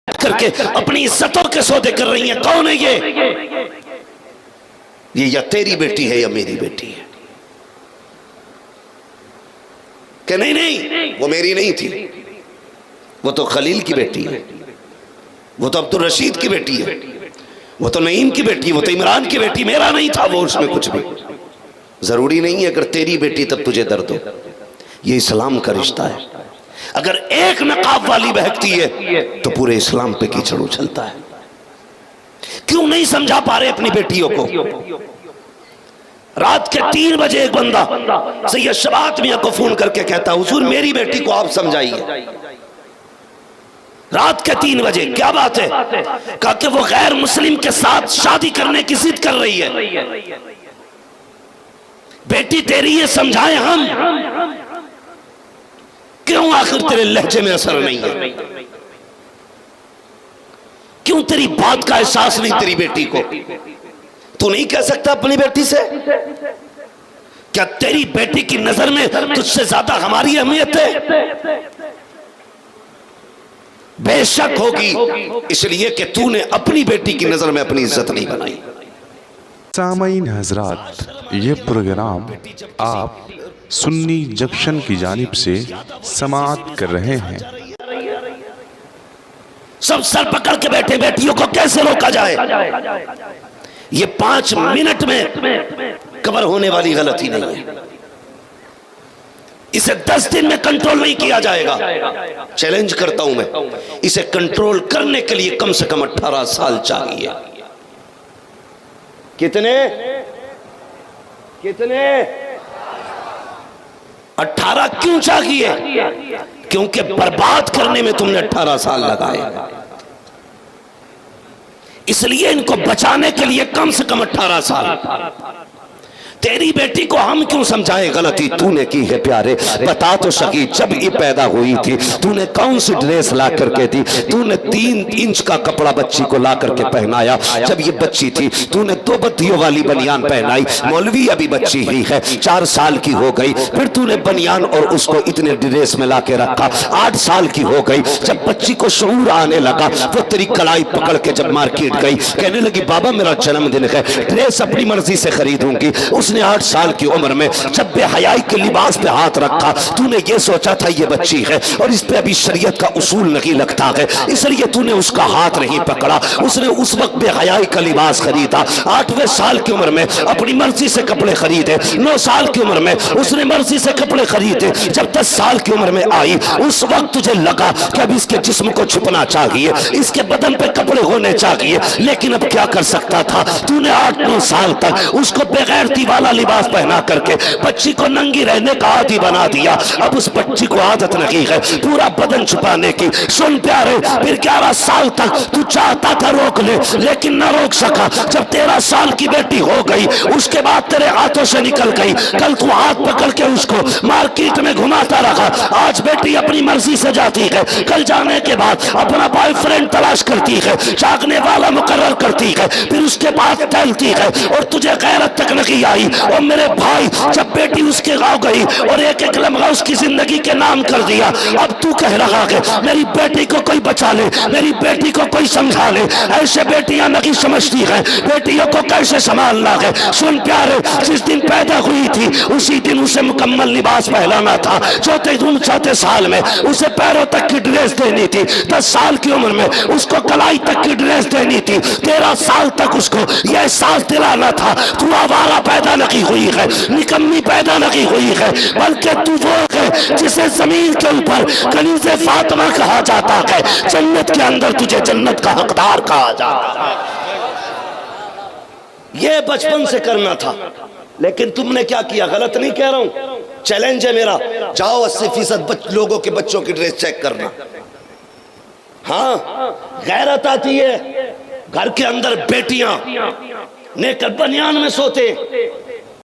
کر کے اپنی عزتوں کے سودے کر رہی ہیں. کون ہے یہ یا تیری بیٹی ہے یا میری بیٹی ہے؟ کہ نہیں وہ میری نہیں تھی، وہ تو خلیل کی بیٹی ہے، وہ تو عبدالرشید کی بیٹی ہے، وہ تو نعیم کی بیٹی ہے، وہ تو عمران کی بیٹی، میرا نہیں تھا وہ اس میں کچھ بھی. ضروری نہیں ہے اگر تیری بیٹی تب تجھے درد ہو. یہ اسلام کا رشتہ ہے. اگر ایک نقاب والی بہکتی ہے تو پورے اسلام پہ کیچڑ اچھلتا ہے. کیوں نہیں سمجھا پا رہے اپنی بیٹیوں کو؟ رات کے 3 بجے ایک بندہ سید شبات میاں کو فون کر کے کہتا حضور میری بیٹی کو آپ سمجھائیے. رات کے 3 بجے کیا بات ہے؟ کہا کہ وہ غیر مسلم کے ساتھ شادی کرنے کی ضد کر رہی ہے. بیٹی تیری یہ سمجھائیں ہم. کیوں آخر تیرے لہجے میں اثر نہیں ہے؟ کیوں تیری بات کا احساس نہیں تیری بیٹی کو؟ تو نہیں کہہ سکتا اپنی بیٹی سے کیا تیری بیٹی کی نظر میں تجھ سے زیادہ ہماری اہمیت ہے؟ بے شک ہوگی، اس لیے کہ تو نے اپنی بیٹی کی نظر میں اپنی عزت نہیں بنائی. سامعین حضرات، یہ پروگرام آپ سنی جنکشن کی جانب سے سماعت کر رہے ہیں. سب سر پکڑ کے بیٹھے، بیٹیوں کو کیسے روکا جائے؟ یہ 5 منٹ میں کور ہونے والی غلطی نہیں ہے. اسے 10 دن میں کنٹرول نہیں کیا جائے گا. چیلنج کرتا ہوں میں، اسے کنٹرول کرنے کے لیے کم سے کم 18 سال چاہیے. کتنے 18 کیوں چاہیے؟ کیونکہ برباد کرنے میں تم نے 18 سال لگائے. اس لیے ان کو بچانے کے لیے کم سے کم 18 سال. تیری بیٹی کو ہم کیوں سمجھائیں غلطی تو نے کی ہے پیارے؟ بتا تو سکی جب یہ پیدا ہوئی تھی تو نے کون سی ڈریس لا کر کے دی؟ تو نے 3 انچ کا کپڑا بچی کو لا کر کے پہنایا. جب یہ بچی تھی تو نے 2 بدیوں والی بنیان پہنائی. مولوی ابھی بچی ہی ہے، 4 سال کی ہو گئی. پھر تو نے بنیان اور اس کو اتنے ڈریس میں لا کے رکھا. 8 سال کی ہو گئی. جب بچی کو شعور آنے لگا وہ تیری کلائی پکڑ کے جب مارکیٹ گئی کہنے لگی بابا میرا جنم دن ہے، ڈریس اپنی مرضی سے خریدوں گی. اس نے 8 سال کی عمر میں جب بے حیائی کے لباس پہ ہاتھ رکھا تو نے یہ سوچا تھا یہ بچی ہے اور اس پہ ابھی شریعت کا اصول نہیں لگتا ہے، اس لیے تو نے اس کا ہاتھ نہیں پکڑا. اس نے اس وقت بے حیائی کا لباس خریدا. 8ویں سال کی عمر میں اپنی مرضی سے کپڑے خریدے. 9 سال کی عمر میں اس نے مرضی سے کپڑے خریدے. جب 10 سال کی عمر میں آئی اس وقت تجھے لگا کہ اب اس کے جسم کو چھپنا چاہیے، اس کے بدن پہ کپڑے ہونے چاہیے. لیکن اب کیا کر سکتا تھا؟ تو نے 8-9 سال تک اس کو بغیرتی والا لباس پہنا کر کے بچی کو ننگی رہنے کا عادی بنا دیا. اب اس بچی کو عادت نہیں ہے پورا بدن چھپانے کی. سن پیارے، پھر 11 سال تک تو چاہتا تھا روک لے لیکن نہ روک سکا. جب 13 سال کی بیٹی ہو گئی اس کے بعد تیرے ہاتھوں سے نکل گئی. کل تو ہاتھ پکڑ کے اس کو مارکیٹ میں گھماتا رہا. آج بیٹی اپنی مرضی سے جاتی ہے، کل جانے کے بعد اپنا بوائے فرینڈ تلاش کرتی ہے، چاہنے والا مقرر کرتی ہے، پھر اس کے بعد ٹہلتی ہے اور تجھے غیرت تک نہیں آئی. اور میرے بھائی جب بیٹی اس کے گاؤں گئی اور ایک لمحہ اس کی زندگی کے نام کر دیا، اب تو کہہ رہا ہے میری بیٹی کو کوئی بچا لے، میری بیٹی کو کوئی سمجھا لے. ایسے بیٹیاں نہیں سمجھتی ہیں بیٹیوں کو کیسے سنبھالنا ہے. سن پیارے، جس دن پیدا ہوئی تھی اسی دن اسے مکمل لباس پہلانا تھا. 4 سال میں اسے پیروں تک کی ڈریس دینی تھی. 10 سال کی عمر میں اس کو کلائی تک کی ڈریس دینی تھی. 13 سال تک اس کو یہ احساس دلانا تھا تو آوارہ پیدا نہیں ہوئی ہے، نکمی پیدا نہیں ہوئی ہے، بلکہ تو وہ ہے جسے زمین کے اوپر کنیز فاطمہ کہا جاتا ہے، جنت کے اندر تجھے جنت کا حقدار کہا جاتا ہے. یہ بچپن سے کرنا تھا لیکن تم نے کیا کیا؟ غلط نہیں کہہ رہا ہوں، چیلنج ہے میرا. جاؤ 80% لوگوں کے بچوں کی ڈریس چیک کرنا. ہاں غیرت آتی ہے. گھر کے اندر بیٹیاں نیکر بنیان میں سوتے